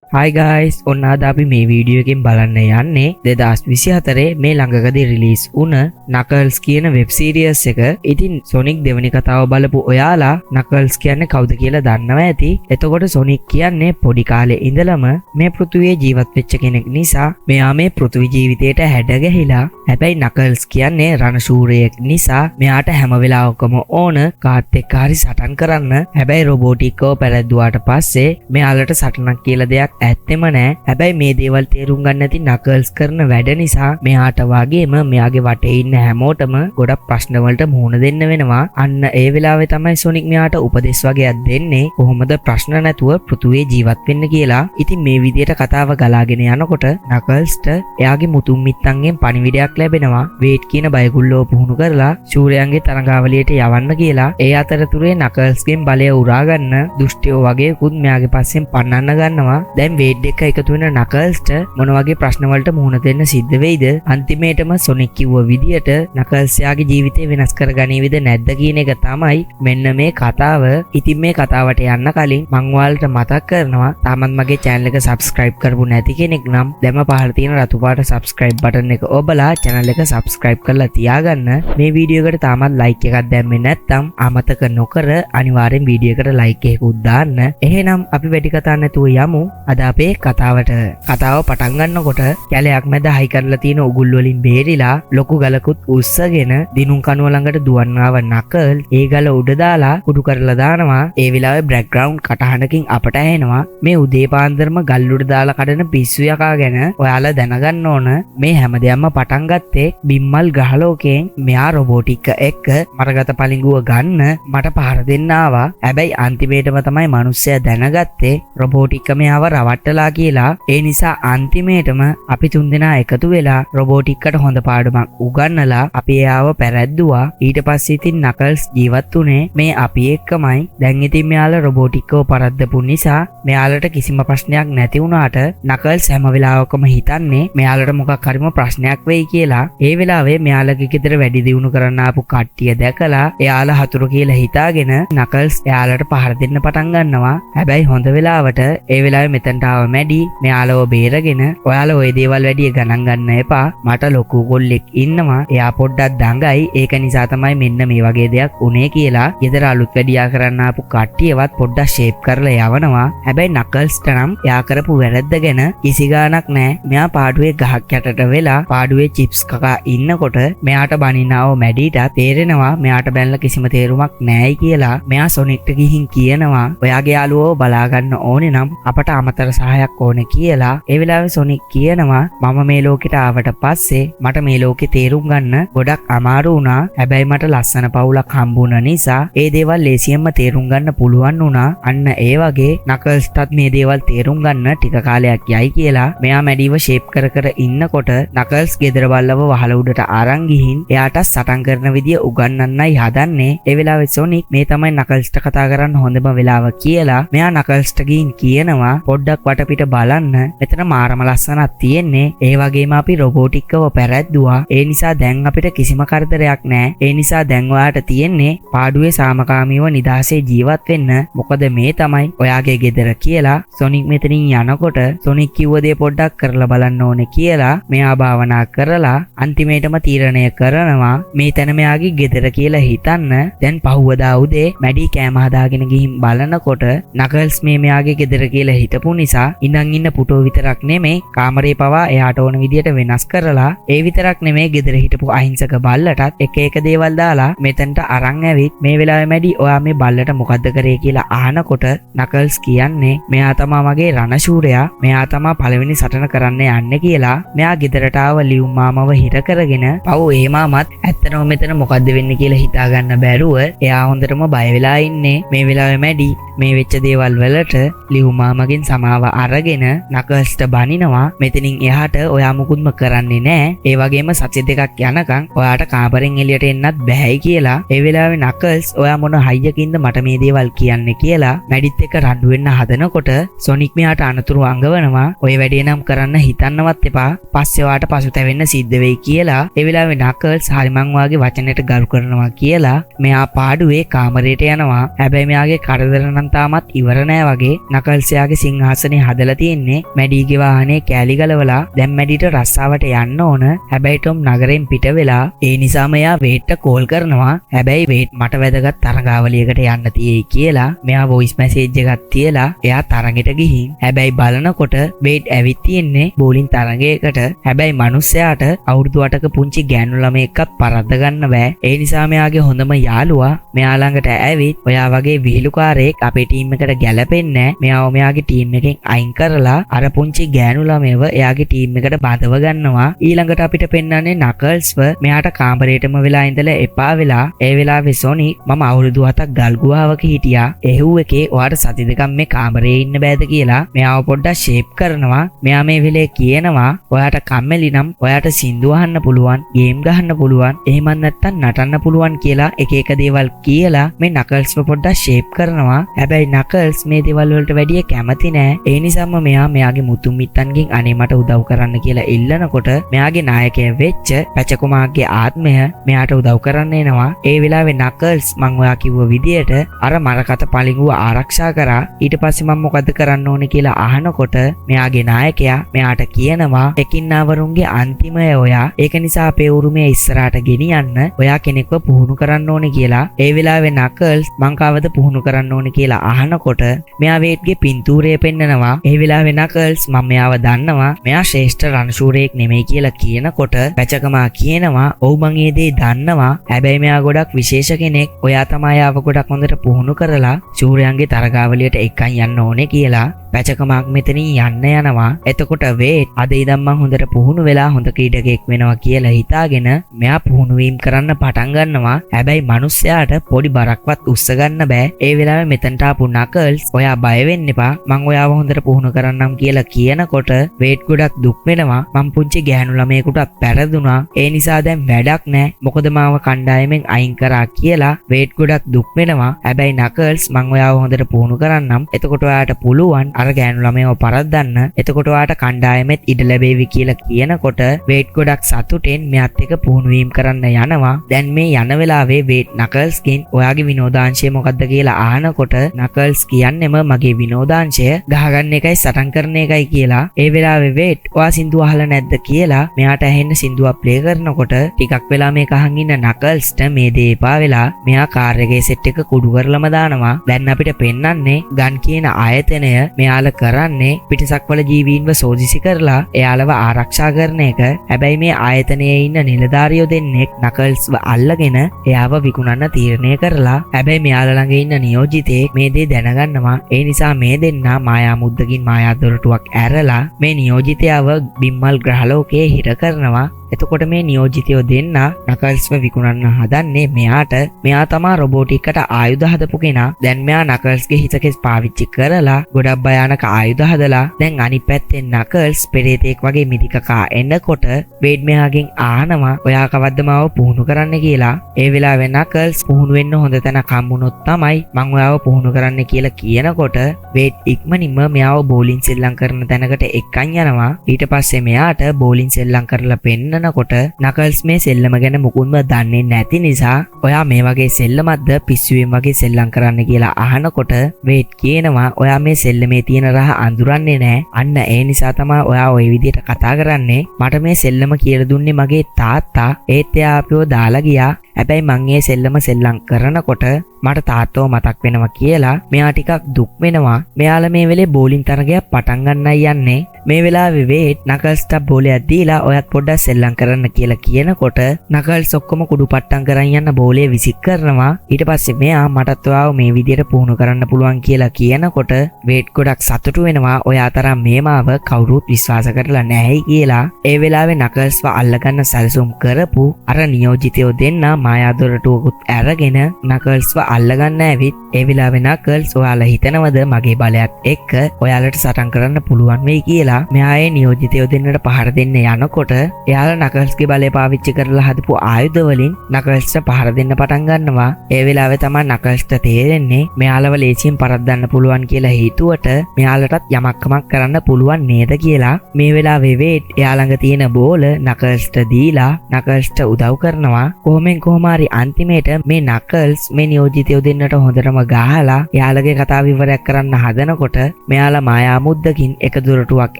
Hi guys, ඔන්න අද අපි මේ වීඩියෝ එකෙන් බලන්න යන්නේ 2024 මේ ළඟකදී රිලීස් වුණ Knuckles කියන වෙබ් සීරීස් එක. ඉතින් Sonic දෙවනි කතාව බලපු ඔයාලා Knuckles කියන්නේ කවුද කියලා දන්නවා ඇති. එතකොට Sonic කියන්නේ පොඩි කාලේ ඉඳලම මේ පෘථිවියේ ජීවත් වෙච්ච කෙනෙක් නිසා මෙයා මේ පෘථිවි ජීවිතයට හැඩ ගැහිලා. හැබැයි Knuckles කියන්නේ රණශූරයෙක් නිසා මෙයාට හැම වෙලාවකම ඕන කාත් එක්ක හරි සටන් කරන්න. හැබැයි රොබෝටික්ව පැරද්දුවාට පස්සේ මෙයාලට සටනක් කියලා දෙයක් ඇත්තෙම නෑ. හැබැයි මේ දේවල් තේරුම් ගන්න නැති Knuckles කරන වැඩ නිසා මෙයාට වගේම මෙයාගේ වටේ ඉන්න හැමෝටම ගොඩක් ප්‍රශ්න වලට මුහුණ දෙන්න වෙනවා. අන්න ඒ වෙලාවේ තමයි Sonic මෙයාට උපදෙස් වගේක් දෙන්නේ කොහොමද ප්‍රශ්න නැතුව පෘථුවියේ ජීවත් වෙන්න කියලා. ඉතින් මේ විදියට කතාව ගලාගෙන යනකොට Knucklesට එයාගේ මුතුන් මිත්තන්ගෙන් පණිවිඩයක් ලැබෙනවා. වේට් කියන බයගුල්ලෝ පුහුණු කරලා ශූරයන්ගේ තරඟාවලියට යවන්න කියලා. ඒ අතරතුරේ Knucklesගෙන් බලය උරා ගන්න දුෂ්ටයෝ වගේකුත් මෙයාගේ පස්සෙන් පන්නන්න ගන්නවා. දැන් වේඩ් එක එකතු වෙන Knuckles මොන වගේ ප්‍රශ්න වලට මුහුණ දෙන්න සිද්ධ වෙයිද? අන්තිමේටම Sonic කිව්ව විදියට Knuckles යාගේ ජීවිතේ වෙනස් කරගනීවිද නැද්ද කියන එක තමයි මෙන්න මේ කතාව. ඉතින් මේ කතාවට යන්න කලින් මම ඔයාලට මතක් කරනවා තාමත් මගේ channel එක subscribe කරපු නැති කෙනෙක් නම් දැන් පහළ තියෙන රතු පාට subscribe button එක ඔබලා channel එක subscribe කරලා තියාගන්න. මේ වීඩියෝ එකට තාමත් like එකක් දැම්මේ නැත්නම් අමතක නොකර අනිවාර්යෙන් වීඩියෝ එකට like එකකුත් දාන්න. එහෙනම් අපි වැඩි කතා නැතුව යමු අද අපේ කතාවට. කතාව පටන් ගන්නකොට කැලයක් මැද හයි කරලා තියෙන උගුල් වලින් බේරිලා ලොකු ගලකුත් උස්සගෙන දිනුම් කනුව ළඟට දුවන්න ආව Knuckles ඒ ගල උඩ දාලා කුඩු කරලා දානවා. ඒ වෙලාවේ බෑග්ග්‍රවුන්ඩ් කටහඬකින් අපට ඇහෙනවා මේ උදේ පාන්දරම ගල් උඩ දාලා කඩන පිස්සු යකා ගැන. ඔයාලා දැනගන්න ඕන මේ හැමදේම පටන් ගත්තේ බිම්මල් ග්‍රහලෝකයෙන්. මෙයා රොබෝටික් එක්ක මරගත පලිඟුව ගන්න මට පහර දෙන්න ආවා. හැබැයි අන්තිමේටම තමයි මිනිස්සයා දැනගත්තේ රොබෝටික් මෙයාව රවට්ටලා කියලා. ඒ නිසා අන්තිමේටම අපි තුන්දෙනා එකතු වෙලා රොබෝටික්කට හොඳ පාඩමක් උගන්වලා අපි එයාව පැරැද්දුවා. ඊට පස්සේ ඉතින් Knuckles ජීවත් වුණේ මේ අපි එක්කමයි. දැන් ඉතින් මෙයාලා රොබෝටික්ව පරද්දපු නිසා මෙයාලට කිසිම ප්‍රශ්නයක් නැති වුණාට Knuckles හැම වෙලාවකම හිතන්නේ මෙයාලට මොකක් හරිම ප්‍රශ්නයක් වෙයි කියලා. ඒ වෙලාවේ මෙයාලගේ ගෙදර වැඩි දියුණු කරන්න ආපු කට්ටිය දැකලා එයාලා හතුරු කියලා හිතාගෙන Knuckles එයාලට පහර දෙන්න පටන් ගන්නවා. හැබැයි හොඳ වෙලාවට ඒ වෙලාවේ මෙතනට ආව මැඩි මෙයාලව බේරගෙන ඔයාලා ওই දේවල් වැඩි ගණන් ගන්න එපා. මට ලොකු කොල්ලෙක් ඉන්නවා. එයා පොඩ්ඩක් දඟයි. ඒක නිසා තමයි මෙන්න මේ වගේ දෙයක් උනේ කියලා ගෙදර අලුත් වැඩියා කරන්න ආපු කට්ටියවත් පොඩ්ඩක් ෂේප් කරලා යවනවා. හැබැයි Knucklesට නම් එයා කරපු වැරද්ද ගැන කිසි ගාණක් නැහැ. මෙයා පාඩුවේ ගහක් යටට වෙලා පාඩුවේ චිප්ස් කකා ඉන්නකොට මෙයාට බනිනාව මැඩිට තේරෙනවා මෙයාට බැලලා කිසිම තේරුමක් නැහැයි කියලා. මෙයා Sonicට ගිහින් කියනවා ඔයාගේ යාළුවෝ බලා ගන්න ඕනේ නම් අපට අමතර සහායක් ඕනේ කියලා. ඒ වෙලාවේ Sonic කියනවා මම මේ ලෝකෙට ආවට පස්සේ මට මේ ලෝකේ තේරුම් ගන්න ගොඩක් අමාරු වුණා. හැබැයි මට ලස්සන පවුලක් හම්බුන නිසා ඒ දේවල් ලේසියෙන්ම තේරුම් ගන්න පුළුවන් වුණා. අන්න ඒ වගේ Knucklesටත් මේ දේවල් තේරුම් ගන්න ටික කාලයක් යයි කියලා. මෙයා මැඩිව ෂේප් කර ඉන්නකොට Knuckles ගෙදර බල්ලව වහල උඩට අරන් ගිහින් එයාට සටන් කරන විදිය උගන්වන්නයි හදන්නේ. ඒ වෙලාවේ Sonic මේ තමයි Knucklesට කතා කරන්න හොඳම වෙලාව කියලා. මෙයා Knucklesට ගිහින් කියනවා පොඩ්ඩක් වටපිට බලන්න මෙතන මාරම ලස්සනක් තියෙන්නේ. ඒ වගේම අපි රොබෝටික්ව පැරැද්දුවා. ඒ නිසා දැන් අපිට කිසිම කරදරයක් නැහැ. ඒ නිසා දැන් ඔයාට තියෙන්නේ පාඩුවේ සාමකාමීව නිදහසේ ජීවත් වෙන්න. මොකද මේ තමයි ඔයාගේ ගෙදර කියලා. Sonic මෙතනින් යනකොට Sonic කිව්ව දේ පොඩ්ඩක් කරලා බලන්න ඕනේ කියලා මෙයා භාවනා කරලා අන්තිමේටම තීරණය කරනවා මේ තැන මෙයාගේ ගෙදර කියලා හිතන්න. දැන් පහුවදා උදේ මැඩි කෑම හදාගෙන ගිහින් බලනකොට Knuckles මේ මෙයාගේ ගෙදර කියලා හිතපු නිසා ඉඳන් ඉන්න පුටුව විතරක් නෙමේ කාමරේ පවා එයාට ඕන විදියට වෙනස් කරලා ඒ විතරක් නෙමේ ගෙදර හිටපු අහිංසක බල්ලටත් එක එක දේවල් දාලා මෙතනට අරන් ඇවිත් මේ වෙලාවේ මැඩි ඔයා මේ බල්ලට මොකද්ද කරේ කියලා අහනකොට Knuckles කියන්නේ මෙයා තමා මගේ රණශූරයා. මෙයා තමා පළවෙනි සටන කරන්න යන්නේ කියලා. මෙයා ගෙදරට ආව ලියුම් මාමව හිර කරගෙන පව් ඒ මාමත් ඇත්තටම මෙතන මොකද්ද වෙන්නේ කියලා හිතා ගන්න බැරුව එයා හොඳටම බය වෙලා ඉන්නේ. මේ වෙලාවේ මැඩි මේ වෙච්ච දේවල් වලට ලියුම් මාමගෙන් සමාව අරගෙන Knucklesට බනිනවා මෙතනින් එහාට ඔයා මුකුත්ම කරන්නේ නැහැ. ඒ වගේම සතිය දෙකක් යනකම් ඔයාට කාමරෙන් එළියට එන්නත් බෑයි කියලා. ඒ වෙලාවේ Knuckles ඔයා මොන හයියකින්ද මට මේ දේවල් කියන්නේ කියලා මැඩිත් එක්ක රණ්ඩු වෙන්න හදනකොට Sonic මෙයාට අනතුරු අඟවනවා. ඔය වැඩේ නම් කරන්න හිතන්නවත් එපා. පස්සේ ඔයාට පසුතැවෙන්න සිද්ධ වෙයි කියලා. ඒ වෙලාවේ Knuckles හරි මං වාගේ වචනෙට ගරු කරනවා කියලා මෙයා පාඩුවේ කාමරයට යනවා. හැබැයි මෙයාගේ කරදර නම් තාමත් ඉවර නෑ වගේ. Knuckles යාගේ සිංහ සේනාසනේ හදලා තියෙන්නේ මැඩීගේ වාහනේ කෑලි ගලවලා දැන් මැඩීට රස්සාවට යන්න ඕන. හැබැයි ටොම් නගරෙන් පිට වෙලා ඒ නිසාම එයා වේට්ට කෝල් කරනවා. හැබැයි වේට් මට වැදගත් තරඟාවලියකට යන්න තියෙයි කියලා මෙයා වොයිස් මැසේජ් එකක් තියලා එයා තරඟෙට ගිහින් හැබැයි බලනකොට වේට් ඇවිත් තියෙන්නේ බෝලින් තරඟයකට. හැබැයි මිනිස්සයාට අවුරුදු 8ක පුංචි ගෑනු ළමයෙක්ව පරද්ද ගන්න බෑ. ඒ නිසා මෙයාගේ හොඳම යාළුවා මෙයා ළඟට ඇවිත් ඔයා වගේ විහිළුකාරයෙක් අපේ ටීම් එකට ගැලපෙන්නේ නැහැ. මෙයාව මෙයාගේ ටීම් එකෙන් අයින් කරලා අර පුංචි ගෑනු ළමයව එයාගේ ටීම් එකට බදව ගන්නවා. ඊළඟට අපිට පෙන්වන්නේ නකල්ස්ව මෙයාට කාමරේටම වෙලා ඉඳලා එපා වෙලා ඒ වෙලාවේ සොනික් මම අවුරුදු 7ක් ගල් ගුහාවක හිටියා. එහුව එකේ ඔයාට සති දෙකක් මේ කාමරේ ඉන්න බෑද කියලා මෙයාව පොඩ්ඩක් ෂේප් කරනවා. මෙයා මේ වෙලේ කියනවා ඔයාට කම්මැලි නම් ඔයාට සින්දු අහන්න පුළුවන්, ගේම් ගහන්න පුළුවන්, එහෙමත් නැත්නම් නටන්න පුළුවන් කියලා එක එක දේවල් කියලා මේ නකල්ස්ව පොඩ්ඩක් ෂේප් කරනවා. හැබැයි නකල්ස් මේ දේවල් වලට වැඩිය කැමති නෑ. ඒ නිසාම මෙයා මෙයාගේ මුතුන් මිත්තන්ගෙන් අනේ මට උදව් කරන්න කියලා ඉල්ලනකොට මෙයාගේ නායකයා වෙච්ච පැචකුමාගේ ආත්මය මෙයාට උදව් කරන්න එනවා. ඒ වෙලාවේ නකල්ස් මං ඔයා කිව්ව විදියට අර මරකත පළිඟුව ආරක්ෂා කරා. ඊට පස්සේ මම මොකද කරන්න ඕනේ කියලා අහනකොට මෙයාගේ නායකයා මෙයාට කියනවා එකින්නාවරුන්ගේ අන්තිමය ඔයා. ඒක නිසා අපේ උරුමය ඉස්සරහට ගෙනියන්න ඔයා කෙනෙක්ව පුහුණු කරන්න ඕනේ කියලා. ඒ වෙලාවේ නකල්ස් මං කවද පුහුණු කරන්න ඕනේ කියලා අහනකොට මෙයා වේට්ගේ පින්තූරය පෙන්නනවා. ඒ වෙලාවේ නකල්ස් මම මෙයාව දන්නවා. මෙයා ශ්‍රේෂ්ඨ රණශූරයෙක් නෙමෙයි කියලා කියනකොට පැචකමා කියනවා ඔව් මං ඒ දේ දන්නවා. හැබැයි මෙයා ගොඩක් විශේෂ කෙනෙක්. ඔයා තමයි ආව ගොඩක් හොඳට පුහුණු කරලා ශූරයන්ගේ තරගාවලියට එක්කන් යන්න ඕනේ කියලා. පැචකමක් මෙතනින් යන්න යනවා. එතකොට වේට් අද ඉඳන් මං හොඳට පුහුණු වෙලා හොඳ ක්‍රීඩකයෙක් වෙනවා කියලා හිතාගෙන මෙයා පුහුණු වීම කරන්න පටන් ගන්නවා. හැබැයි මිනිස්සයාට පොඩි බරක්වත් උස්ස ගන්න බෑ. ඒ වෙලාවේ මෙතනට ආපු නකල්ස් ඔයා බය වෙන්න එපා මං ඔයාව හොඳට පුහුණු කරන්නම් කියලා කියනකොට වේට් ගොඩක් දුක් වෙනවා. මං පුංචි ගෑනු ළමයෙකුට පැරදුනා. ඒ නිසා දැන් වැඩක් නෑ. මොකද මාව කණ්ඩායමෙන් අයින් කරා කියලා වේට් ගොඩක් දුක් වෙනවා. හැබැයි නකල්ස් මං ඔයාව හොඳට පුහුණු කරන්නම්. එතකොට ඔයාට පුළුවන් අර ගෑනු ළමයව පරද්දන්න. එතකොට ඔයාට කණ්ඩායමෙත් ඉඩ ලැබෙවි කියලා කියනකොට වේට් ගොඩක් සතුටෙන් මෙයාත් එක්ක පුහුණු වීම කරන්න යනවා. දැන් මේ යන වෙලාවේ වේට් නකල්ස්ගෙන් ඔයාගේ විනෝදාංශය මොකද්ද කියලා අහනකොට නකල්ස් කියන්නෙම මගේ විනෝදාංශය ගහගන්න එකයි සටන් කරන එකයි කියලා. ඒ වෙලාවේ වේට් ඔයා සින්දු අහලා නැද්ද කියලා මෙයාට ඇහෙන්න සින්දුවක් ප්ලේ කරනකොට ටිකක් වෙලා මේක අහන් ඉන්න නකල්ස්ට මේ දේ එපා වෙලා මෙයා කාර් එකේ සෙට් එක කුඩු කරලම දානවා. දැන් අපිට පෙන්වන්නේ ගන් කියන ආයතනය මෙයාලා කරන්නේ පිටසක්වල ජීවීන්ව සෝදිසි කරලා එයාලව ආරක්ෂා කරන එක. හැබැයි මේ ආයතනයේ ඉන්න නිලධාරියෝ දෙන්නෙක් නකල්ස්ව අල්ලගෙන එයාව විකුණන්න තීරණය කරලා හැබැයි මෙයාලා ළඟ ඉන්න නියෝජිතයෙක් මේ දේ දැනගන්නවා. ඒ නිසා මේ දෙන්නා මායා මුද්දකින් මායා දොරටුවක් ඇරලා මේ නියෝජිතයව බිම්මල් ග්‍රහලෝකයේ හිර කරනවා. එතකොට මේ නියෝජිතයෝ දෙන්න නකල්ස්ව විකුණන්න හදන්නේ මෙයාට. මෙයා තමා රොබෝටික්කට ආයුධ හදපු කෙනා. දැන් මෙයා නකල්ස්ගේ හිතකෙස් පාවිච්චි කරලා ගොඩක් භයානක ආයුධ හදලා දැන් අනිත් පැත්තෙන් නකල්ස් පෙරේතෙක් වගේ මිදිකකා එනකොට වේඩ් මෙයාගෙන් අහනවා ඔයා කවද්ද මාව පුහුණු කරන්න කියලා. ඒ වෙලාවේ නකල්ස් පුහුණු වෙන්න හොඳ තැනක් හම්බුනොත් තමයි මං ඔයාව පුහුණු කරන්න කියලා කියනකොට වේඩ් ඉක්මනින්ම මෙයාව බෝලින් සෙල්ලම් කරන තැනකට එක්කන් යනවා. ඊට පස්සේ මෙයාට බෝලින් සෙල්ලම් කරලා පෙන්න කොට නකල්ස් මේ සෙල්ලම ගැන මුකුත්ම දන්නේ නැති නිසා ඔයා මේ වගේ සෙල්ලමක්ද පිස්සුවෙන් වගේ සෙල්ලම් කරන්න කියලා අහනකොට වේට් කියනවා ඔයා මේ සෙල්ලමේ තියෙන රහ අඳුරන්නේ නැහැ. අන්න ඒ නිසා තමයි ඔයා ওই විදිහට කතා කරන්නේ. මට මේ සෙල්ලම කියලා දුන්නේ මගේ තාත්තා. ඒත් එයා අපිව දාලා ගියා. හැබැයි මං මේ සෙල්ලම කරනකොට මට තාත්තව මතක් වෙනවා කියලා මෙයා ටිකක් දුක් වෙනවා. මෙයාලා මේ වෙලේ බෝලින් තරගයක් පටන් ගන්නයි යන්නේ. මේ වෙලාවේ වේට් නකල්ස්ට බෝලයක් දීලා ඔයත් පොඩ්ඩක් සෙල්ලම් කරන්න කියලා කියනකොට නකල්ස් ඔක්කොම කුඩු පට්ටම් කරන් යන බෝලය විසික් කරනවා. ඊට පස්සේ මෙයා මටත් ඔයාව මේ විදියට පුහුණු කරන්න පුළුවන් කියලා කියනකොට වේට් ගොඩක් සතුටු වෙනවා. ඔයා තරම් මේමාව කවුරුත් විශ්වාස කරලා නැහැ කියලා. ඒ වෙලාවේ නකල්ස්ව අල්ලගන්න සැලසුම් කරපු අර නියෝජිතයෝ දෙන්න මායා දොරටුවකුත් අරගෙන නකල්ස්ව අල්ලගන්න ඇවිත් ඒ වෙලාවේ නකල්ස් ඔයාලා හිතනවද මගේ බලයත් එක්ක ඔයාලට සටන් කරන්න පුළුවන් වෙයි කියලා. මෙයා ඒ නියෝජිතයෝ දෙන්නට පහර දෙන්න යනකොට එයාලා නකල්ස්ගේ බලය පාවිච්චි කරලා හදපු ආයුධ වලින් නකල්ස්ට පහර දෙන්න පටන් ගන්නවා. ඒ වෙලාවේ තමයි නකල්ස්ට තේරෙන්නේ මෙයාලව ලේසියෙන් පරද්දන්න පුළුවන් කියලා හිතුවට මෙයාලටත් යමක්කමක් කරන්න පුළුවන් නේද කියලා. මේ වෙලාවේ වේට් එයා ළඟ තියෙන බෝල නකල්ස්ට දීලා නකල්ස්ට උදව් කරනවා. කොහොමෙන් කොහොමාරි අන්තිමේට මේ නකල්ස් මේ නියෝජිතයෝ දෙන්නට හොඳටම ගහලා එයාලගේ කතාව විවරයක් කරන්න හදනකොට මෙයාලා මායා මුද්දකින් එක දොරටුවක්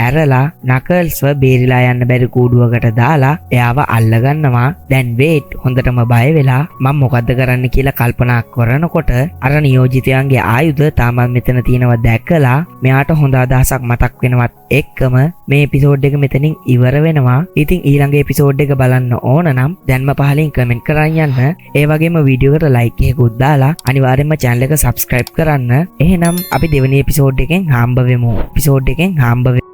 ඇරලා නකල්ස්ව බේරිලා යන්න බැරි කූඩුවකට දාලා එයාව අල්ලගන්නවා. දැන් වේට් හොඳටම බය වෙලා මම මොකද්ද කරන්න කියලා කල්පනා කරනකොට අර නියෝජිතයන්ගේ ආයුධ තාමත් මෙතන තියෙනවා දැකලා මෙයාට හොඳ අදහසක් මතක් වෙනවත් එක්කම මේ එපිසෝඩ් එක මෙතනින් ඉවර වෙනවා. ඉතින් ඊළඟ එපිසෝඩ් එක බලන්න ඕන නම් දැන්ම පහලින් කමෙන්ට් කරන් යන්න. ඒ වගේම වීඩියෝ එකට ලයික් එකකුත් දාලා අනිවාර්යෙන්ම channel එක subscribe කරන්න. එහෙනම් අපි දෙවෙනි එපිසෝඩ් එකෙන් හම්බ වෙමු. එපිසෝඩ් එකෙන් හම්බ වෙමු.